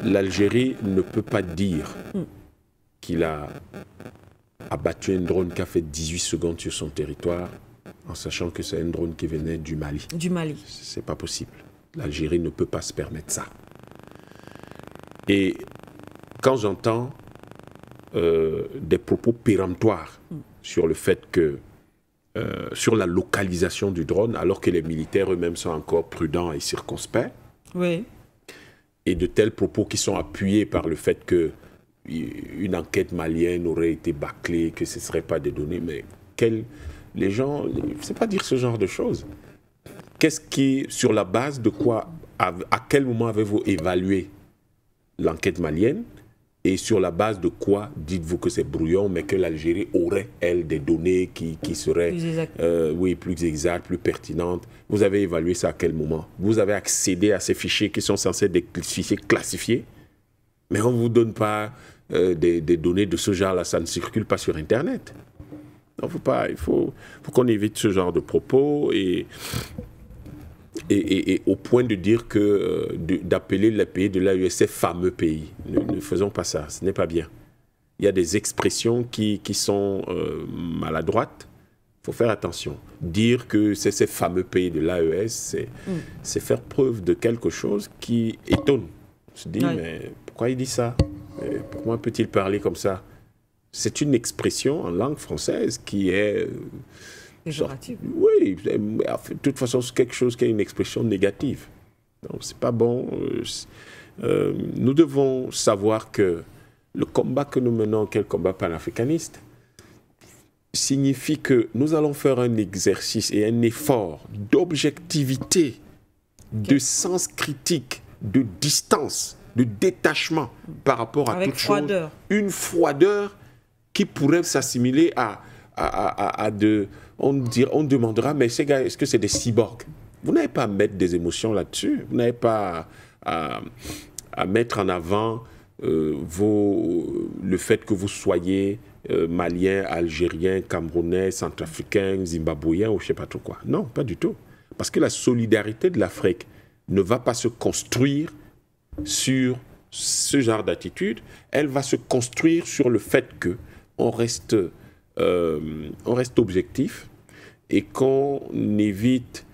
l'Algérie ne peut pas dire qu'il a abattu un drone qui a fait 18 secondes sur son territoire en sachant que c'est un drone qui venait du Mali. Du Mali. C'est pas possible. L'Algérie ne peut pas se permettre ça. Et quand j'entends des propos péremptoires sur le fait que sur la localisation du drone, alors que les militaires eux-mêmes sont encore prudents et circonspects, oui. Et de tels propos qui sont appuyés par le fait que une enquête malienne aurait été bâclée, que ce ne serait pas des données, mais les gens, je ne sais pas dire ce genre de choses. Qu'est-ce qui, sur la base de quoi, à quel moment avez-vous évalué l'enquête malienne et sur la base de quoi dites-vous que c'est brouillon, mais que l'Algérie aurait, elle, des données qui seraient plus exactes, plus pertinentes? Vous avez évalué ça à quel moment? Vous avez accédé à ces fichiers qui sont censés être des fichiers classifiés, mais on ne vous donne pas des données de ce genre-là, ça ne circule pas sur Internet. Donc, il faut qu'on évite ce genre de propos et au point de dire que d'appeler les pays de l'AES ces fameux pays. Ne faisons pas ça, ce n'est pas bien. Il y a des expressions qui sont maladroites. Il faut faire attention. Dire que c'est ces fameux pays de l'AES, c'est faire preuve de quelque chose qui étonne. On se dit, mais pourquoi il dit ça? Pourquoi peut-il parler comme ça? C'est une expression en langue française qui est... péjorative. Oui, de toute façon, c'est quelque chose qui a une expression négative. Donc, c'est pas bon. Nous devons savoir que le combat que nous menons, quel combat panafricaniste, signifie que nous allons faire un exercice et un effort d'objectivité, de sens critique, de distance, de détachement par rapport à toute chose. Une froideur qui pourrait s'assimiler à de... On demandera, mais ces gars, est-ce que c'est des cyborgs? Vous n'avez pas à mettre des émotions là-dessus. Vous n'avez pas à mettre en avant le fait que vous soyez malien, algérien, camerounais, centrafricain, zimbabwéen ou je ne sais pas trop quoi. Non, pas du tout. Parce que la solidarité de l'Afrique ne va pas se construire sur ce genre d'attitude. Elle va se construire sur le fait qu'on reste objectif et qu'on évite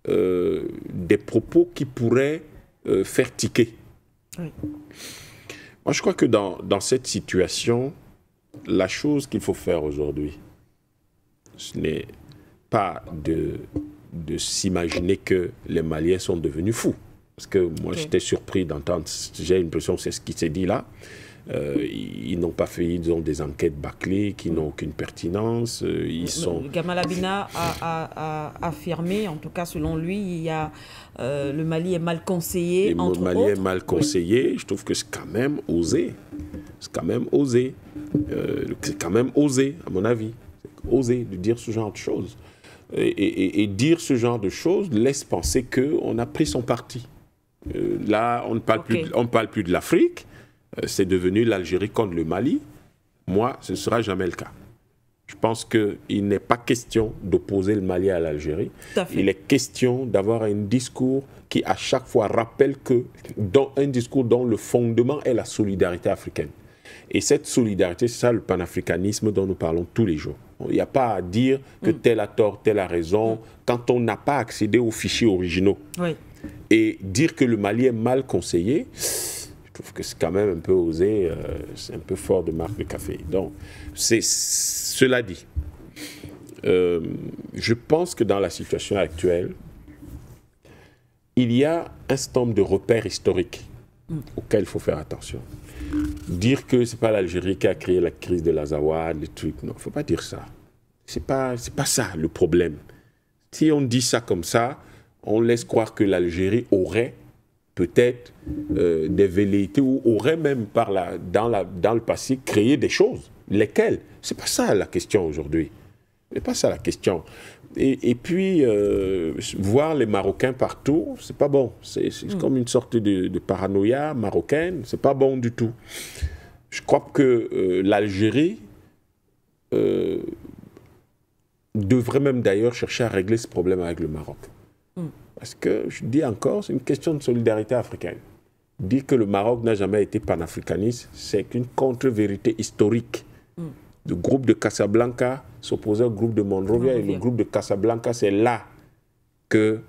des propos qui pourraient faire tiquer. Oui. Moi, je crois que dans cette situation, la chose qu'il faut faire aujourd'hui, ce n'est pas de s'imaginer que les Maliens sont devenus fous. Parce que moi, j'étais surpris d'entendre, j'ai l'impression que c'est ce qui s'est dit là. Ils n'ont pas fait, ils ont des enquêtes bâclées qui n'ont aucune pertinence. Gamal Abina a affirmé, en tout cas selon lui, le Mali est mal conseillé. Le Mali est mal conseillé. Oui. Je trouve que c'est quand même osé. C'est quand même osé. C'est quand même osé, à mon avis. C'est osé de dire ce genre de choses. Et dire ce genre de choses laisse penser qu'on a pris son parti. Là, on ne parle plus de l'Afrique. C'est devenu l'Algérie contre le Mali. Moi, ce ne sera jamais le cas. Je pense qu'il n'est pas question d'opposer le Mali à l'Algérie. Il est question d'avoir un discours qui, à chaque fois, rappelle un discours dont le fondement est la solidarité africaine. Et cette solidarité, c'est ça le panafricanisme dont nous parlons tous les jours. Il n'y a pas à dire que tel a tort, tel a raison, quand on n'a pas accédé aux fichiers originaux. Oui. Et dire que le Mali est mal conseillé... Je trouve que c'est quand même un peu osé, c'est un peu fort de marque de café. Donc, cela dit, je pense que dans la situation actuelle, il y a un certain nombre de repères historiques auxquels il faut faire attention. Dire que ce n'est pas l'Algérie qui a créé la crise de l'Azawad, les trucs, non, il ne faut pas dire ça. Ce n'est pas ça le problème. Si on dit ça comme ça, on laisse croire que l'Algérie aurait peut-être des velléités ou aurait même dans le passé créé des choses. Lesquelles? C'est pas ça la question aujourd'hui. C'est pas ça la question. Et puis, voir les Marocains partout, c'est pas bon. C'est comme une sorte de paranoïa marocaine. C'est pas bon du tout. Je crois que l'Algérie devrait même d'ailleurs chercher à régler ce problème avec le Maroc. Parce que, je dis encore, c'est une question de solidarité africaine. dire que le Maroc n'a jamais été panafricaniste, c'est une contre-vérité historique. Le groupe de Casablanca s'opposait au groupe de Monrovia et le groupe de Casablanca, c'est là que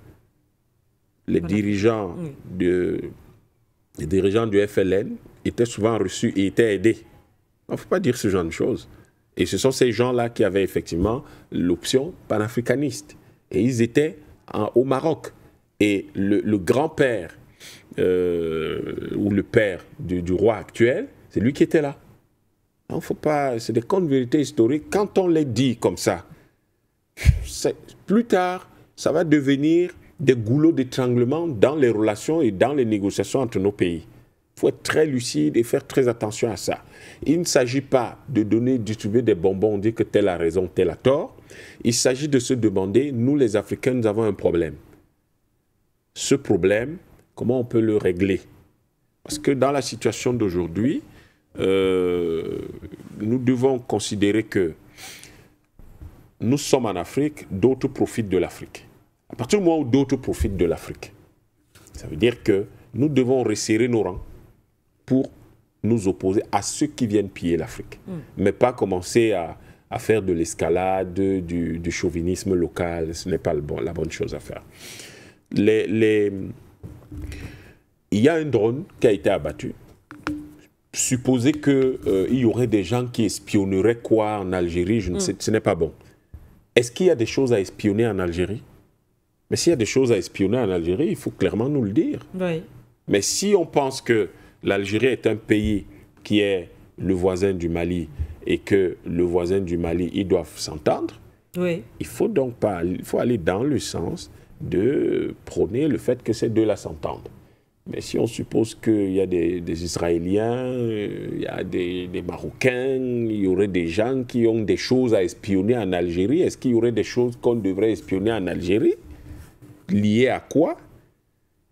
les dirigeants du FLN étaient souvent reçus et étaient aidés. Il ne faut pas dire ce genre de choses. Et ce sont ces gens-là qui avaient effectivement l'option panafricaniste. Et ils étaient au Maroc. Et le grand-père ou le père du roi actuel, c'est lui qui était là. Non, faut pas. C'est des contre-vérités historiques. Quand on les dit comme ça, plus tard, ça va devenir des goulots d'étranglement dans les relations et dans les négociations entre nos pays. Il faut être très lucide et faire très attention à ça. Il ne s'agit pas de distribuer des bonbons, dire que tel a raison, tel a tort. Il s'agit de se demander, nous les Africains, nous avons un problème. Ce problème, comment on peut le régler? Parce que dans la situation d'aujourd'hui, nous devons considérer que nous sommes en Afrique, d'autres profitent de l'Afrique. À partir du moment où d'autres profitent de l'Afrique, ça veut dire que nous devons resserrer nos rangs pour nous opposer à ceux qui viennent piller l'Afrique. Mais pas commencer à faire de l'escalade, du chauvinisme local. Ce n'est pas la bonne chose à faire. Il y a un drone qui a été abattu. Supposer qu'il y aurait des gens qui espionneraient quoi en Algérie, je ne sais, ce n'est pas bon. Est-ce qu'il y a des choses à espionner en Algérie? Mais s'il y a des choses à espionner en Algérie, il faut clairement nous le dire. Oui. Mais si on pense que l'Algérie est un pays qui est le voisin du Mali et que le voisin du Mali, ils doivent s'entendre, il faut donc pas, il faut aller dans le sens de prôner le fait que ces deux-là s'entendent. Mais si on suppose qu'il y a des Israéliens, il y a des Marocains, il y aurait des gens qui ont des choses à espionner en Algérie, est-ce qu'il y aurait des choses qu'on devrait espionner en Algérie? Liées à quoi?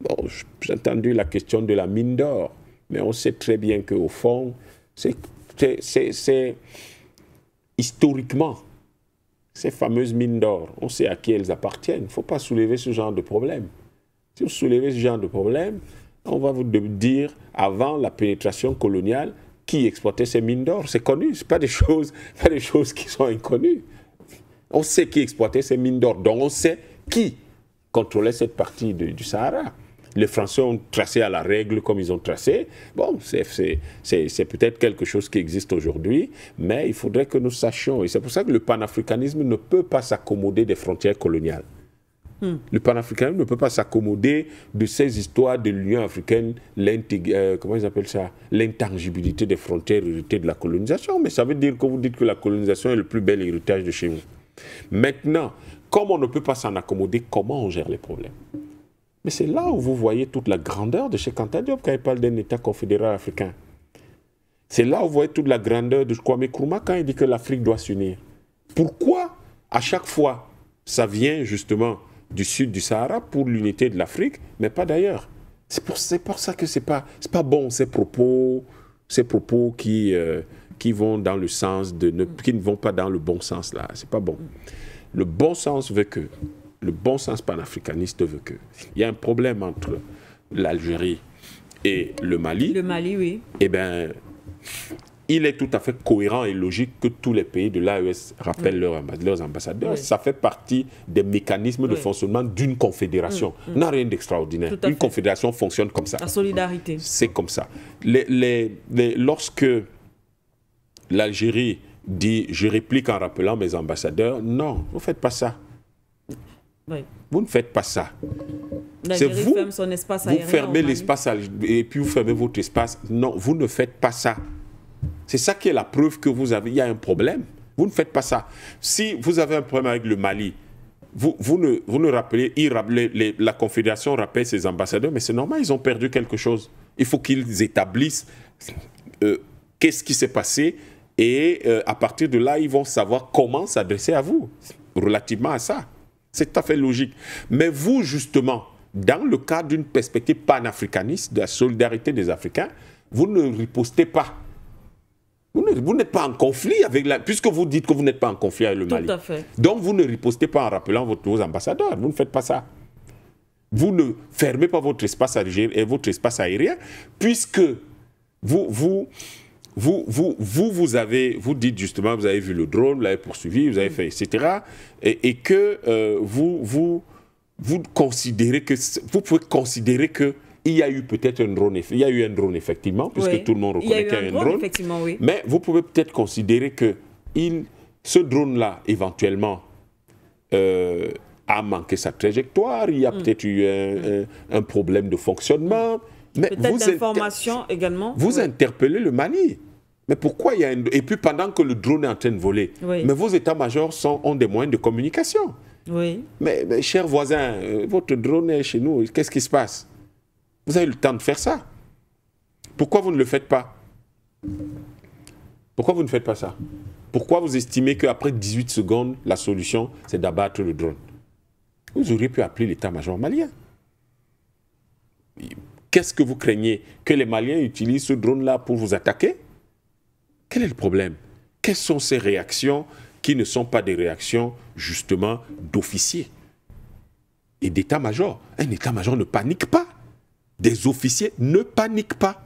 Bon, j'ai entendu la question de la mine d'or, mais on sait très bien qu'au fond, c'est historiquement, ces fameuses mines d'or, on sait à qui elles appartiennent. Il ne faut pas soulever ce genre de problème. Si vous soulevez ce genre de problème, on va vous dire, avant la pénétration coloniale, qui exploitait ces mines d'or. C'est connu, ce pas des choses qui sont inconnues. On sait qui exploitait ces mines d'or, donc on sait qui contrôlait cette partie du Sahara. Les Français ont tracé à la règle comme ils ont tracé. Bon, c'est peut-être quelque chose qui existe aujourd'hui, mais il faudrait que nous sachions. Et c'est pour ça que le panafricanisme ne peut pas s'accommoder des frontières coloniales. Le panafricanisme ne peut pas s'accommoder de ces histoires de l'Union africaine, comment ils appellent ça, l'intangibilité des frontières héritées de la colonisation. Mais ça veut dire que vous dites que la colonisation est le plus bel héritage de chez vous. Maintenant, comme on ne peut pas s'en accommoder, comment on gère les problèmes? Mais c'est là où vous voyez toute la grandeur de Cheikh Anta Diop quand il parle d'un État confédéral africain. C'est là où vous voyez toute la grandeur de Kwame Nkrumah quand il dit que l'Afrique doit s'unir. Pourquoi, à chaque fois, ça vient justement du sud du Sahara pour l'unité de l'Afrique, mais pas d'ailleurs? C'est pour ça que c'est pas bon, ces propos qui vont dans le sens qui ne vont pas dans le bon sens là. C'est pas bon. Le bon sens panafricaniste veut que il y a un problème entre l'Algérie et le Mali. Le Mali, oui. Eh bien, il est tout à fait cohérent et logique que tous les pays de l'AES rappellent leurs ambassadeurs. Oui. Ça fait partie des mécanismes de fonctionnement d'une confédération. N'a rien d'extraordinaire. Une confédération fonctionne comme ça. La solidarité. C'est comme ça. Lorsque l'Algérie dit « je réplique en rappelant mes ambassadeurs », non, vous ne faites pas ça. Oui. Vous ne faites pas ça. C'est vous, ferme son espace aérien, vous fermez l'espace et puis vous fermez votre espace. Non, vous ne faites pas ça. C'est ça qui est la preuve que vous avez. Il y a un problème. Vous ne faites pas ça. Si vous avez un problème avec le Mali, vous ne rappelez, la Confédération rappelle ses ambassadeurs, mais c'est normal, ils ont perdu quelque chose. Il faut qu'ils établissent qu'est-ce qui s'est passé et à partir de là, ils vont savoir comment s'adresser à vous relativement à ça. C'est tout à fait logique. Mais vous, justement, dans le cadre d'une perspective panafricaniste, de la solidarité des Africains, vous ne ripostez pas. Vous n'êtes pas en conflit avec puisque vous dites que vous n'êtes pas en conflit avec le Mali. Tout à fait. Donc vous ne ripostez pas en rappelant vos ambassadeurs. Vous ne faites pas ça. vous ne fermez pas votre espace aérien, puisque vous dites justement, vous avez vu le drone, vous l'avez poursuivi, vous avez fait, etc. Et que vous considérez que, vous pouvez considérer que il y a eu peut-être un drone, il y a eu un drone effectivement, puisque tout le monde reconnaît qu'il y a eu un drone, effectivement, oui. Mais vous pouvez peut-être considérer que ce drone-là, éventuellement, a manqué sa trajectoire, il y a peut-être eu un problème de fonctionnement. Peut-être d'information également. Vous interpellez le Mali. Mais pourquoi il y a Et puis pendant que le drone est en train de voler, mais vos états-majors ont des moyens de communication. Oui. Mais chers voisins, votre drone est chez nous, qu'est-ce qui se passe? Vous avez le temps de faire ça. Pourquoi vous ne le faites pas? Pourquoi vous ne faites pas ça? Pourquoi vous estimez qu'après 18 secondes, la solution, c'est d'abattre le drone? Vous auriez pu appeler l'état-major malien. Qu'est-ce que vous craignez? Que les Maliens utilisent ce drone-là pour vous attaquer? Quel est le problème? Quelles sont ces réactions qui ne sont pas des réactions, justement, d'officiers et d'état-major? Un état-major ne panique pas. Des officiers ne paniquent pas.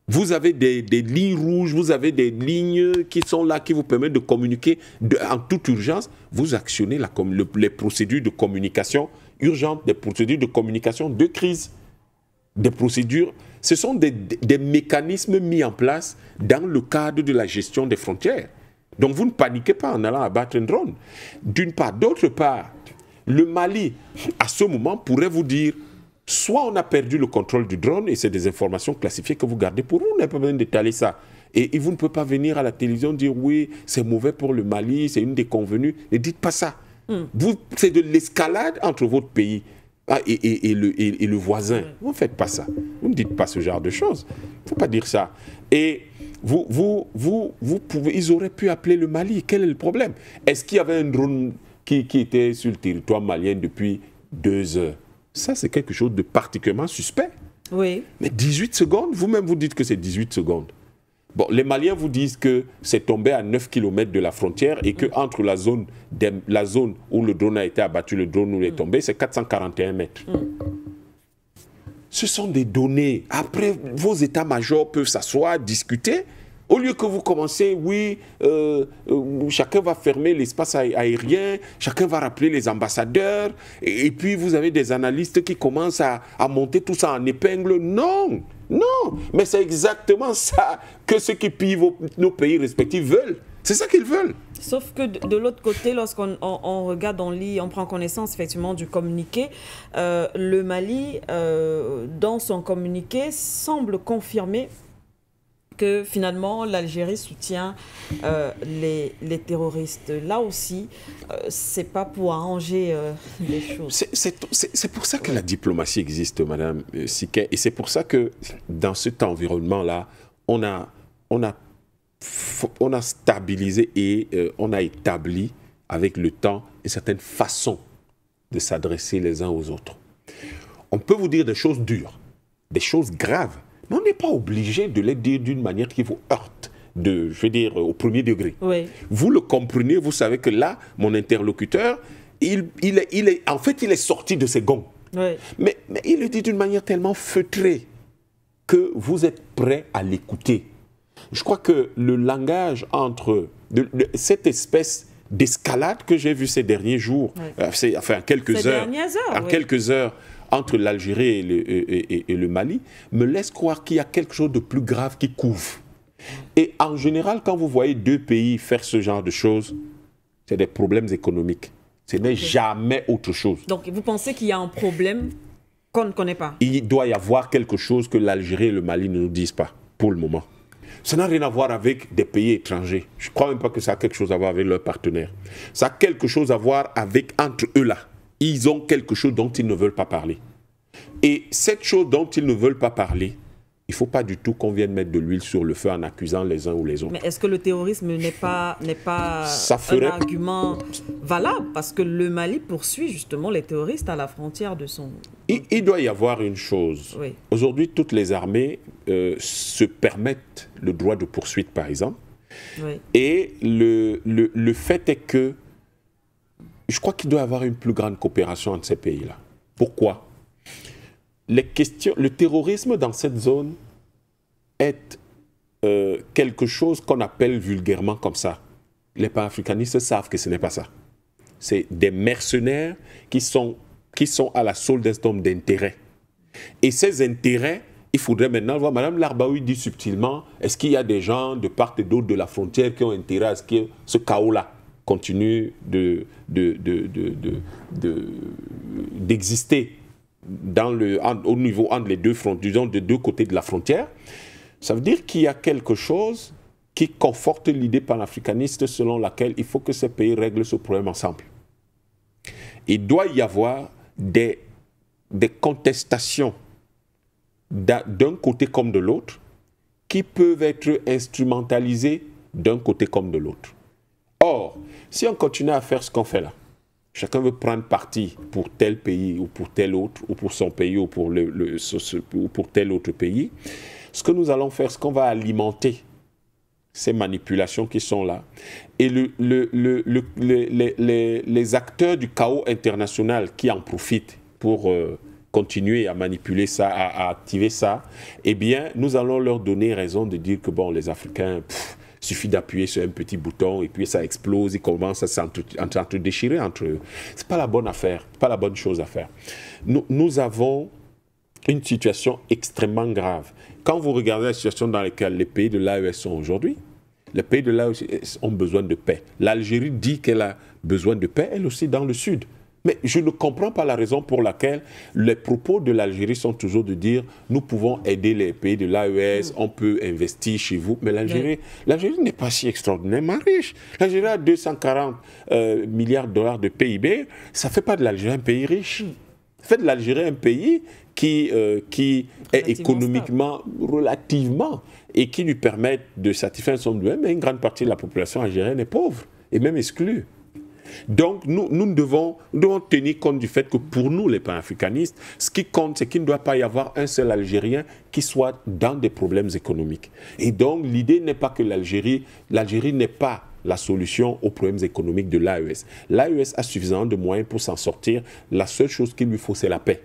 Vous avez des lignes rouges, vous avez des lignes qui sont là, qui vous permettent de communiquer en toute urgence. Vous actionnez les procédures de communication urgentes, des procédures de communication de crise. Des procédures, ce sont des mécanismes mis en place dans le cadre de la gestion des frontières. Donc vous ne paniquez pas en allant abattre un drone. D'une part. D'autre part, le Mali, à ce moment, pourrait vous dire, soit on a perdu le contrôle du drone, et c'est des informations classifiées que vous gardez pour vous, vous n'avez pas besoin d'étaler ça. Et vous ne pouvez pas venir à la télévision dire, oui, c'est mauvais pour le Mali, c'est une déconvenue. Ne dites pas ça. C'est de l'escalade entre votre pays et le voisin. Vous ne faites pas ça. Vous ne dites pas ce genre de choses. Il ne faut pas dire ça. Et ils auraient pu appeler le Mali. Quel est le problème? Est-ce qu'il y avait un drone qui était sur le territoire malien depuis 2 heures? Ça, c'est quelque chose de particulièrement suspect. Oui. Mais 18 secondes, vous-même vous dites que c'est 18 secondes. Bon, les Maliens vous disent que c'est tombé à 9 km de la frontière et qu'entre la zone où le drone a été abattu, le drone où il est tombé, c'est 441 mètres. Ce sont des données. Après, vos états-majors peuvent s'asseoir, discuter. Au lieu que vous commencez, oui, chacun va fermer l'espace aérien, chacun va rappeler les ambassadeurs, et puis vous avez des analystes qui commencent à monter tout ça en épingle. Non, non, mais c'est exactement ça que ceux qui pillent nos pays respectifs veulent. C'est ça qu'ils veulent. Sauf que de l'autre côté, lorsqu'on regarde, on lit, on prend connaissance effectivement du communiqué, le Mali, dans son communiqué, semble confirmer que finalement l'Algérie soutient les terroristes. Là aussi, c'est pas pour arranger les choses. C'est pour ça que la diplomatie existe, Madame Siquet, et c'est pour ça que dans cet environnement-là, on a stabilisé et on a établi avec le temps une certaine façon de s'adresser les uns aux autres. On peut vous dire des choses dures, des choses graves, mais on n'est pas obligé de les dire d'une manière qui vous heurte, je veux dire, au premier degré. Oui. Vous le comprenez, vous savez que là, mon interlocuteur, en fait, il est sorti de ses gonds. Oui. Mais il le dit d'une manière tellement feutrée que vous êtes prêt à l'écouter. Je crois que le langage entre cette espèce d'escalade que j'ai vue ces derniers jours, enfin quelques heures, entre l'Algérie et le Mali, me laisse croire qu'il y a quelque chose de plus grave qui couve. Et en général, quand vous voyez 2 pays faire ce genre de choses, c'est des problèmes économiques. Ce n'est jamais autre chose. Donc, vous pensez qu'il y a un problème qu'on ne connaît pas? Il doit y avoir quelque chose que l'Algérie et le Mali ne nous disent pas, pour le moment. Ça n'a rien à voir avec des pays étrangers. Je ne crois même pas que ça a quelque chose à voir avec leurs partenaires. Ça a quelque chose à voir avec, entre eux là. Ils ont quelque chose dont ils ne veulent pas parler. Et cette chose dont ils ne veulent pas parler, il ne faut pas du tout qu'on vienne mettre de l'huile sur le feu en accusant les uns ou les autres. Mais est-ce que le terrorisme n'est pas un argument valable? Parce que le Mali poursuit justement les terroristes à la frontière de son... Il doit y avoir une chose. Oui. Aujourd'hui, toutes les armées se permettent le droit de poursuite, par exemple. Oui. Et le fait est que je crois qu'il doit y avoir une plus grande coopération entre ces pays-là. Pourquoi? Le terrorisme dans cette zone est quelque chose qu'on appelle vulgairement comme ça. Les panafricanistes savent que ce n'est pas ça. C'est des mercenaires qui sont à la solde d'un homme d'intérêt. Et ces intérêts, il faudrait maintenant voir, Mme Larbaoui dit subtilement, est-ce qu'il y a des gens de part et d'autre de la frontière qui ont intérêt à ce que ce chaos-là continue d'exister au niveau entre les deux fronts, disons de deux côtés de la frontière? Ça veut dire qu'il y a quelque chose qui conforte l'idée panafricaniste selon laquelle il faut que ces pays règlent ce problème ensemble. Il doit y avoir des contestations d'un côté comme de l'autre qui peuvent être instrumentalisées d'un côté comme de l'autre. Or, si on continue à faire ce qu'on fait là, chacun veut prendre parti pour tel pays ou pour tel autre, ou pour son pays ou pour tel autre pays, ce que nous allons faire, c'est qu'on va alimenter ces manipulations qui sont là. Et les acteurs du chaos international qui en profitent pour continuer à manipuler ça, à activer ça, eh bien, nous allons leur donner raison de dire que, bon, les Africains, il suffit d'appuyer sur un petit bouton et puis ça explose, ils commencent à s'entre-déchirer entre eux. Ce n'est pas la bonne affaire, pas la bonne chose à faire. Nous avons une situation extrêmement grave. Quand vous regardez la situation dans laquelle les pays de l'AES sont aujourd'hui, les pays de l'AES ont besoin de paix. L'Algérie dit qu'elle a besoin de paix, elle aussi dans le sud. Mais je ne comprends pas la raison pour laquelle les propos de l'Algérie sont toujours de dire nous pouvons aider les pays de l'AES, on peut investir chez vous. Mais l'Algérie n'est pas si extraordinairement riche. L'Algérie a 240 milliards de dollars de PIB. Ça ne fait pas de l'Algérie un pays riche. Ça fait de l'Algérie un pays qui est économiquement, relativement, et qui lui permet de satisfaire son besoin. Mais une grande partie de la population algérienne est pauvre et même exclue. Donc, nous devons tenir compte du fait que pour nous, les panafricanistes, ce qui compte, c'est qu'il ne doit pas y avoir un seul Algérien qui soit dans des problèmes économiques. Et donc, l'idée n'est pas que l'Algérie n'est pas la solution aux problèmes économiques de l'AES. L'AES a suffisamment de moyens pour s'en sortir. La seule chose qu'il lui faut, c'est la paix.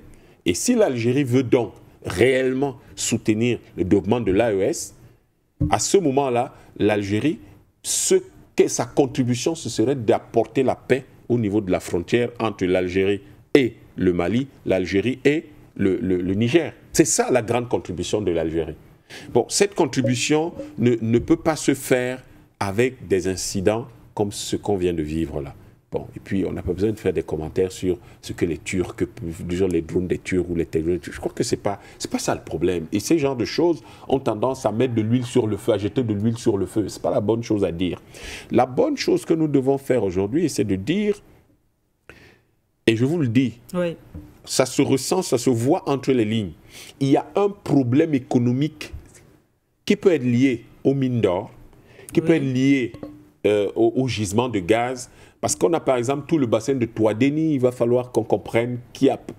Et si l'Algérie veut donc réellement soutenir le développement de l'AES, à ce moment-là, l'Algérie, sa contribution, ce serait d'apporter la paix au niveau de la frontière entre l'Algérie et le Mali, l'Algérie et le Niger. C'est ça la grande contribution de l'Algérie. Bon, cette contribution ne peut pas se faire avec des incidents comme ce qu'on vient de vivre là. Bon, et puis on n'a pas besoin de faire des commentaires sur ce que les Turcs, disons les drones des Turcs ou les terroristes. Je crois que c'est pas ça le problème. Et ces genres de choses ont tendance à mettre de l'huile sur le feu, à jeter de l'huile sur le feu. C'est pas la bonne chose à dire. La bonne chose que nous devons faire aujourd'hui, c'est de dire, et je vous le dis, oui, ça se ressent, ça se voit entre les lignes. Il y a un problème économique qui peut être lié aux mines d'or, qui peut être lié au gisement de gaz. Parce qu'on a par exemple tout le bassin de Touadéni, il va falloir qu'on comprenne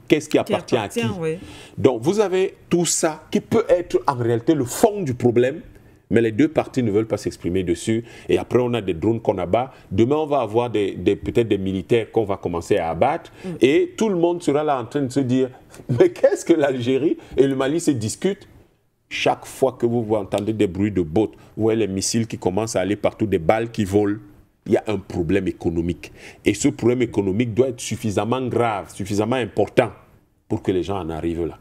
qu'est-ce qui appartient à qui. Oui. Donc vous avez tout ça qui peut être en réalité le fond du problème, mais les deux parties ne veulent pas s'exprimer dessus. Et après on a des drones qu'on abat. Demain on va avoir peut-être des militaires qu'on va commencer à abattre. Et tout le monde sera là en train de se dire, mais qu'est-ce que l'Algérie et le Mali se discutent? Chaque fois que vous entendez des bruits de bottes, vous voyez les missiles qui commencent à aller partout, des balles qui volent. Il y a un problème économique. Et ce problème économique doit être suffisamment grave, suffisamment important pour que les gens en arrivent là.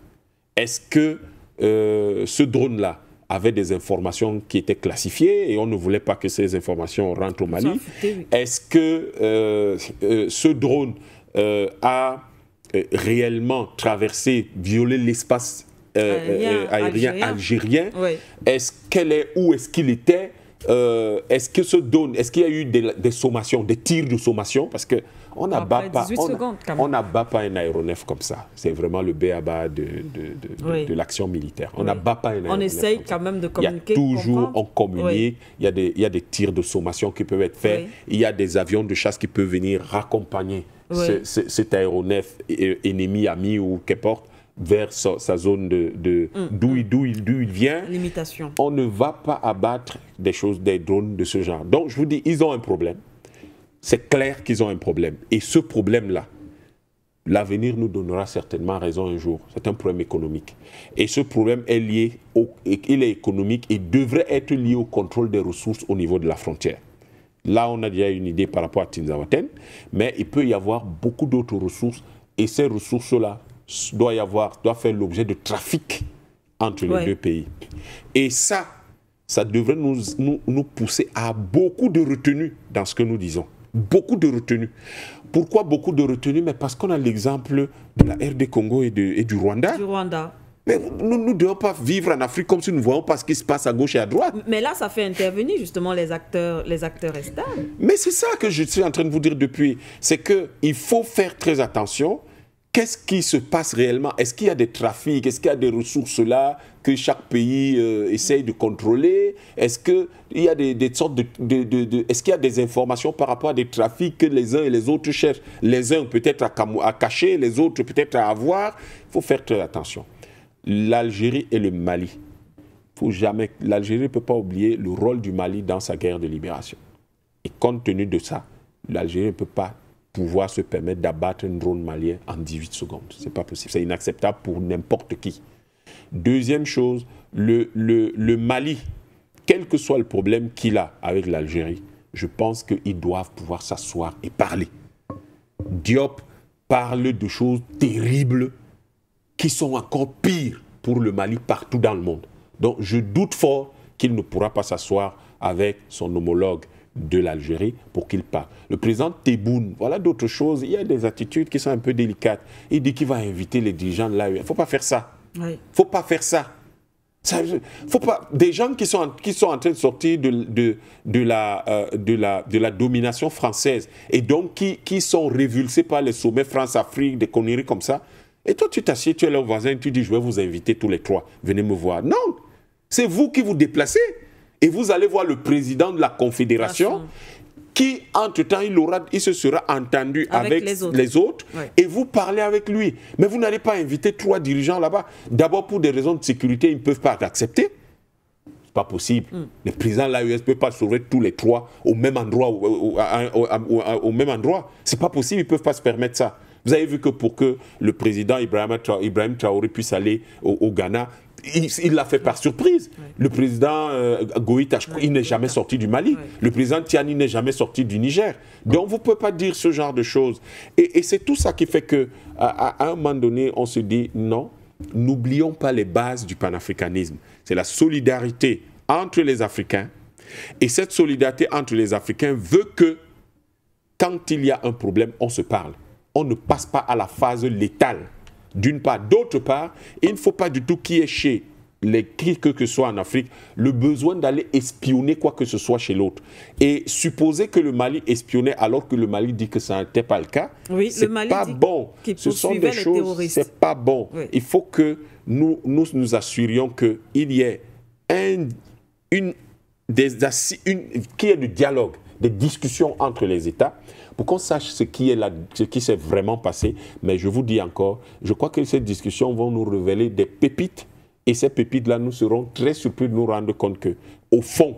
Est-ce que ce drone-là avait des informations qui étaient classifiées et on ne voulait pas que ces informations rentrent au Mali? Est-ce que ce drone a réellement traversé, violé l'espace aérien algérien? Oui. Est-ce qu'elle est où est-ce qu'il était? Est-ce qu'il y a eu des sommations, des tirs de sommation? Parce qu'on n'abat pas un aéronef comme ça. C'est vraiment le b.a.-ba de l'action militaire. On n'abat pas un aéronef. On essaye quand même de communiquer. Il y a toujours, on communique, il y a des tirs de sommation qui peuvent être faits, il y a des avions de chasse qui peuvent venir raccompagner cet aéronef ennemi, ami ou qu'importe, vers sa zone d'où il vient. Limitation. On ne va pas abattre des drones de ce genre. Donc, je vous dis, ils ont un problème. C'est clair qu'ils ont un problème. Et ce problème-là, l'avenir nous donnera certainement raison un jour. C'est un problème économique. Et ce problème est lié, il est économique et devrait être lié au contrôle des ressources au niveau de la frontière. Là, on a déjà une idée par rapport à Tinzaouaten, mais il peut y avoir beaucoup d'autres ressources et ces ressources-là doivent faire l'objet de trafic entre les deux pays. Et ça devrait nous pousser à beaucoup de retenue dans ce que nous disons. Beaucoup de retenue. Pourquoi beaucoup de retenue? Mais parce qu'on a l'exemple de la RD Congo et du Rwanda. Du Rwanda. Mais nous ne devons pas vivre en Afrique comme si nous ne voyons pas ce qui se passe à gauche et à droite. Mais là, ça fait intervenir justement les acteurs externes. Mais c'est ça que je suis en train de vous dire depuis. C'est qu'il faut faire très attention. Qu'est-ce qui se passe réellement? Est-ce qu'il y a des trafics? Est-ce qu'il y a des ressources là que chaque pays essaye de contrôler? Est-ce qu'il y a des sortes est-ce qu'il y a des informations par rapport à des trafics que les uns et les autres cherchent? Les uns peut-être à cacher, les autres peut-être à avoir. Il faut faire très attention. L'Algérie et le Mali. L'Algérie ne peut pas oublier le rôle du Mali dans sa guerre de libération. Et compte tenu de ça, l'Algérie ne peut pas pouvoir se permettre d'abattre un drone malien en 18 secondes. Ce n'est pas possible. C'est inacceptable pour n'importe qui. Deuxième chose, le Mali, quel que soit le problème qu'il a avec l'Algérie, je pense qu'ils doivent pouvoir s'asseoir et parler. Diop parle de choses terribles qui sont encore pires pour le Mali partout dans le monde. Donc je doute fort qu'il ne pourra pas s'asseoir avec son homologue de l'Algérie pour qu'il parle. Le président Tebboune, voilà d'autres choses. Il y a des attitudes qui sont un peu délicates. Il dit qu'il va inviter les dirigeants de l'AES. Il ne faut pas faire ça. Il ne faut pas faire ça. Faut pas, des gens qui sont en train de sortir de la domination française et donc qui sont révulsés par les sommets France-Afrique, des conneries comme ça. Et toi, tu t'assieds, tu es là au voisin, tu dis, je vais vous inviter tous les trois, venez me voir. Non, c'est vous qui vous déplacez. Et vous allez voir le président de la Confédération qui, entre-temps, il se sera entendu avec les autres et vous parlez avec lui. Mais vous n'allez pas inviter trois dirigeants là-bas. D'abord, pour des raisons de sécurité, ils ne peuvent pas l'accepter. Ce n'est pas possible. Le président de l'AES ne peut pas sauver tous les trois au même endroit. Au même endroit. Ce n'est pas possible, ils ne peuvent pas se permettre ça. Vous avez vu que pour que le président Ibrahim Traoré puisse aller au Ghana, il l'a fait par surprise. Le président Goïta, il n'est jamais sorti du Mali. Le président Tiani n'est jamais sorti du Niger. Donc vous ne pouvez pas dire ce genre de choses. Et c'est tout ça qui fait qu'à un moment donné, on se dit non, n'oublions pas les bases du panafricanisme. C'est la solidarité entre les Africains. Et cette solidarité entre les Africains veut que quand il y a un problème, on se parle. On ne passe pas à la phase létale. D'une part. D'autre part, il ne faut pas du tout qu'il y ait chez qui que ce soit en Afrique le besoin d'aller espionner quoi que ce soit chez l'autre. Et supposer que le Mali espionnait alors que le Mali dit que ça n'était pas le cas, c'est pas bon. Ce sont des choses, c'est pas bon. Il faut que nous assurions qu'il y ait qu'il y ait du dialogue, des discussions entre les États, pour qu'on sache ce qui s'est vraiment passé. Mais je vous dis encore, je crois que ces discussions vont nous révéler des pépites. Et ces pépites-là, nous serons très surpris de nous rendre compte qu'au fond,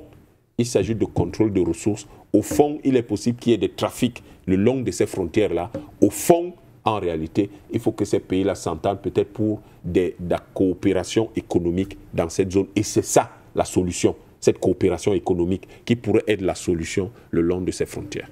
il s'agit de contrôle de ressources. Au fond, il est possible qu'il y ait des trafics le long de ces frontières-là. Au fond, en réalité, il faut que ces pays-là s'entendent peut-être pour de la coopération économique dans cette zone. Et c'est ça la solution, cette coopération économique qui pourrait être la solution le long de ces frontières.